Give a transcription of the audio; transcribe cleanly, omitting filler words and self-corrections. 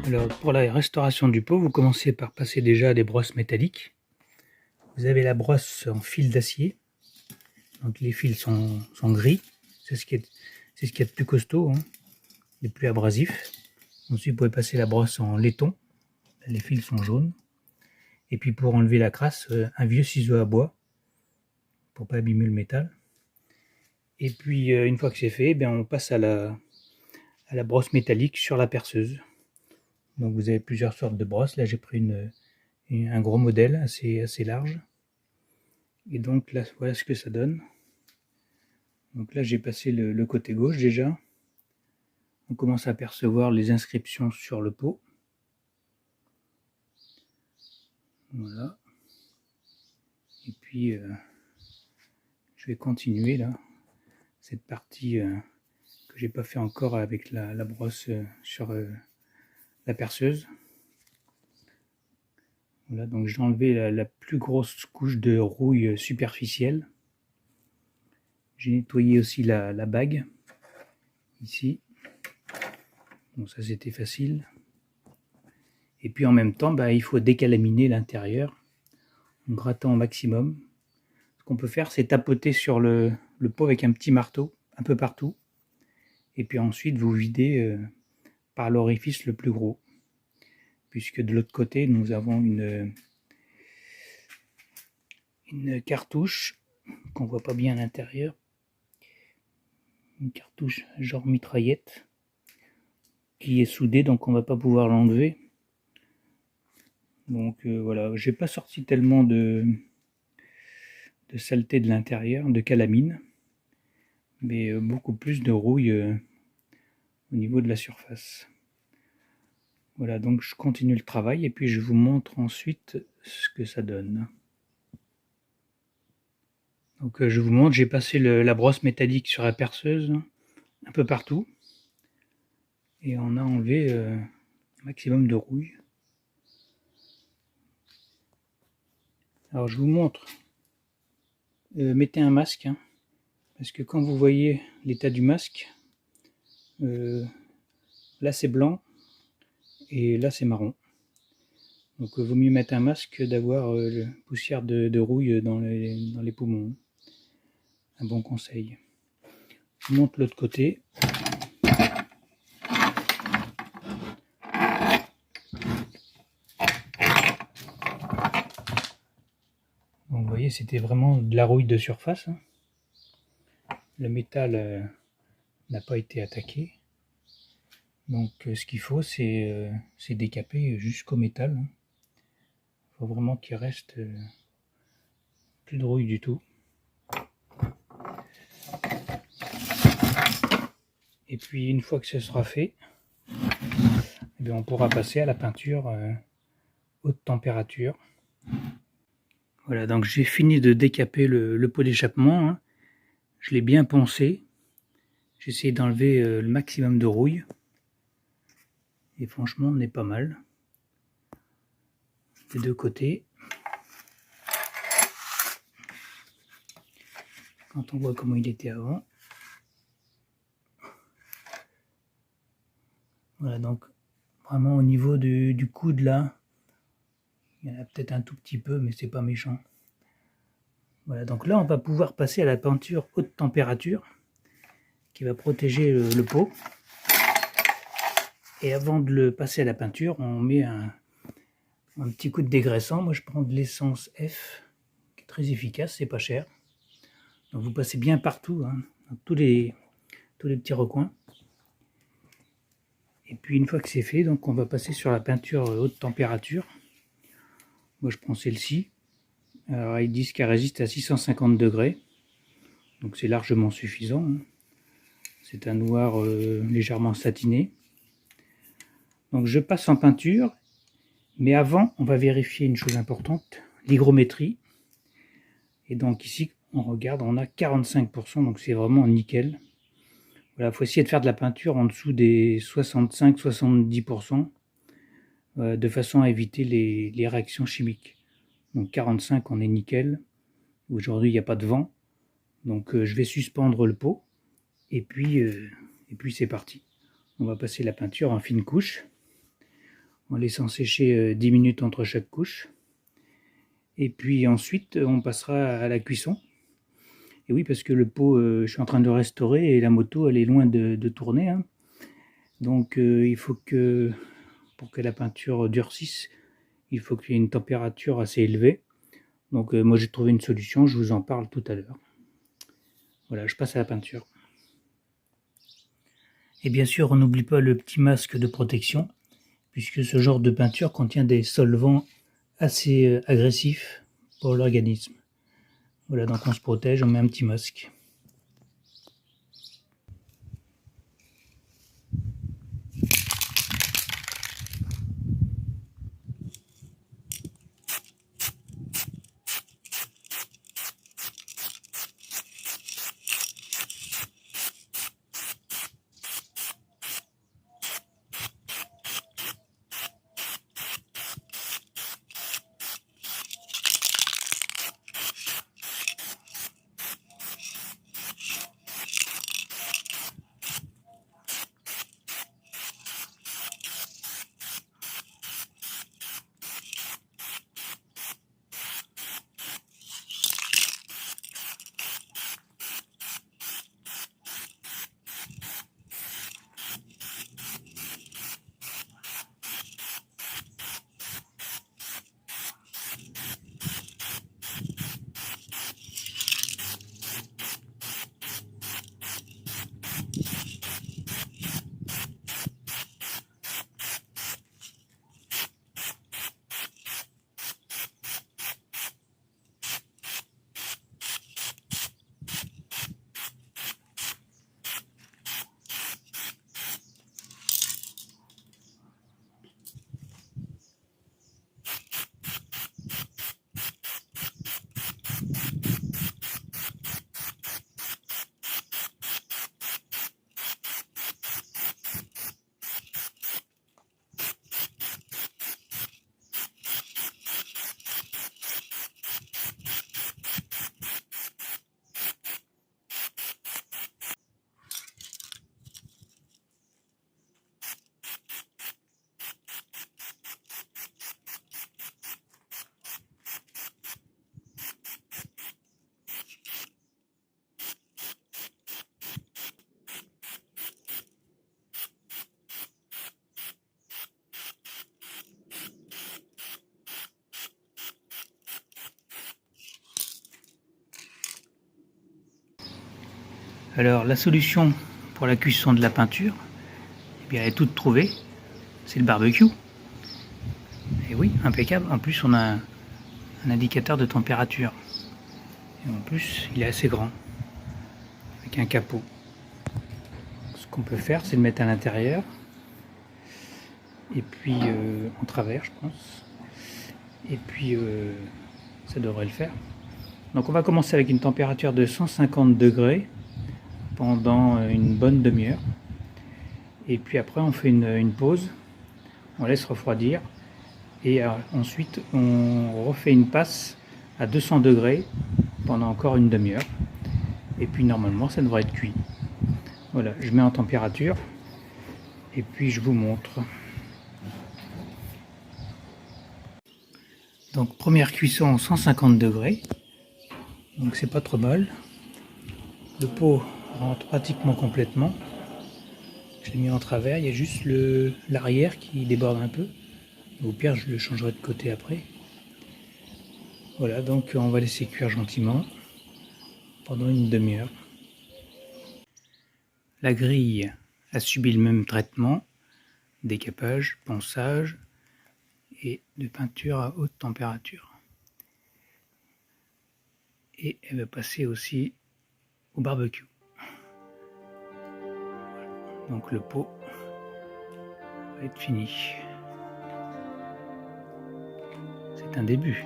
Alors pour la restauration du pot, vous commencez par passer déjà des brosses métalliques. Vous avez la brosse en fil d'acier, donc les fils sont gris, c'est ce qui est de plus costaud, hein, les plus abrasifs. Ensuite vous pouvez passer la brosse en laiton, les fils sont jaunes. Et puis pour enlever la crasse, un vieux ciseau à bois, pour pas abîmer le métal. Et puis une fois que c'est fait, on passe à la brosse métallique sur la perceuse. Donc vous avez plusieurs sortes de brosses. Là j'ai pris un gros modèle assez large. Et donc là voilà ce que ça donne. Donc là j'ai passé le côté gauche déjà. On commence à apercevoir les inscriptions sur le pot. Voilà. Et puis je vais continuer là. Cette partie que j'ai pas fait encore avec la brosse sur la perceuse. Voilà, donc j'ai enlevé la plus grosse couche de rouille superficielle. J'ai nettoyé aussi la bague, ici. Bon, ça c'était facile. Et puis en même temps, il faut décalaminer l'intérieur en grattant au maximum. Ce qu'on peut faire, c'est tapoter sur le pot avec un petit marteau, un peu partout. Et puis ensuite, vous videz par l'orifice le plus gros. Puisque de l'autre côté, nous avons une cartouche qu'on voit pas bien à l'intérieur. Une cartouche genre mitraillette qui est soudée, donc on va pas pouvoir l'enlever. Donc voilà, j'ai pas sorti tellement de saleté de l'intérieur, de calamine, mais beaucoup plus de rouille au niveau de la surface. Voilà, donc je continue le travail et puis je vous montre ensuite ce que ça donne. Donc je vous montre, j'ai passé la brosse métallique sur la perceuse un peu partout et on a enlevé un maximum de rouille. Alors je vous montre, mettez un masque, hein, parce que quand vous voyez l'état du masque, là c'est blanc et là c'est marron. Donc vaut mieux mettre un masque que d'avoir poussière de rouille dans les poumons. Un bon conseil. Je vous montre l'autre côté. Donc vous voyez, c'était vraiment de la rouille de surface, hein. Le métal n'a pas été attaqué. Donc ce qu'il faut, c'est décaper jusqu'au métal. Il faut vraiment qu'il reste plus de rouille du tout. Et puis une fois que ce sera fait, on pourra passer à la peinture haute température. Voilà, donc j'ai fini de décaper le pot d'échappement, hein. Je l'ai bien poncé. J'ai essayé d'enlever le maximum de rouille. Et franchement, on est pas mal. Des deux côtés. Quand on voit comment il était avant. Voilà, donc vraiment au niveau du coude là, il y en a peut-être un tout petit peu, mais c'est pas méchant. Voilà, donc là on va pouvoir passer à la peinture haute température qui va protéger le pot. Et avant de le passer à la peinture, on met un petit coup de dégraissant. Moi je prends de l'essence F, qui est très efficace, c'est pas cher. Donc vous passez bien partout, hein, dans tous les petits recoins. Et puis une fois que c'est fait, donc on va passer sur la peinture haute température. Moi je prends celle-ci. Alors ils disent qu'elle résiste à 650 degrés. Donc c'est largement suffisant, hein. C'est un noir légèrement satiné. Donc je passe en peinture. Mais avant, on va vérifier une chose importante, l'hygrométrie. Et donc ici, on regarde, on a 45%, donc c'est vraiment nickel. Voilà, il faut essayer de faire de la peinture en dessous des 65-70%, de façon à éviter les réactions chimiques. Donc 45, on est nickel. Aujourd'hui, il n'y a pas de vent, Donc je vais suspendre le pot et puis c'est parti. On va passer la peinture en fine couche en laissant sécher 10 minutes entre chaque couche. Et puis ensuite on passera à la cuisson. Et oui, parce que le pot, je suis en train de restaurer et la moto elle est loin de tourner, hein. Donc il faut que, pour que la peinture durcisse, il faut qu'il y ait une température assez élevée. Donc moi j'ai trouvé une solution, je vous en parle tout à l'heure. Voilà, je passe à la peinture. Et bien sûr, on n'oublie pas le petit masque de protection, puisque ce genre de peinture contient des solvants assez agressifs pour l'organisme. Voilà, donc on se protège, on met un petit masque. Alors la solution pour la cuisson de la peinture, eh bien, elle est toute trouvée, c'est le barbecue. Et oui, impeccable, en plus on a un indicateur de température. Et en plus il est assez grand, avec un capot. Ce qu'on peut faire, c'est le mettre à l'intérieur, et puis en travers je pense, et puis ça devrait le faire. Donc on va commencer avec une température de 150 degrés pendant une bonne demi-heure. Et puis après on fait une pause, on laisse refroidir. Et ensuite on refait une passe à 200 degrés pendant encore une demi-heure. Et puis normalement ça devrait être cuit. Voilà, je mets en température. Et puis je vous montre. Donc première cuisson 150 degrés. Donc c'est pas trop mal. Le pot rentre pratiquement complètement. Je l'ai mis en travers, il y a juste l'arrière qui déborde un peu. Au pire, je le changerai de côté après. Voilà, donc on va laisser cuire gentiment pendant une demi-heure. La grille a subi le même traitement, décapage, ponçage et de peinture à haute température. Et elle va passer aussi au barbecue. Donc le pot va être fini. C'est un début.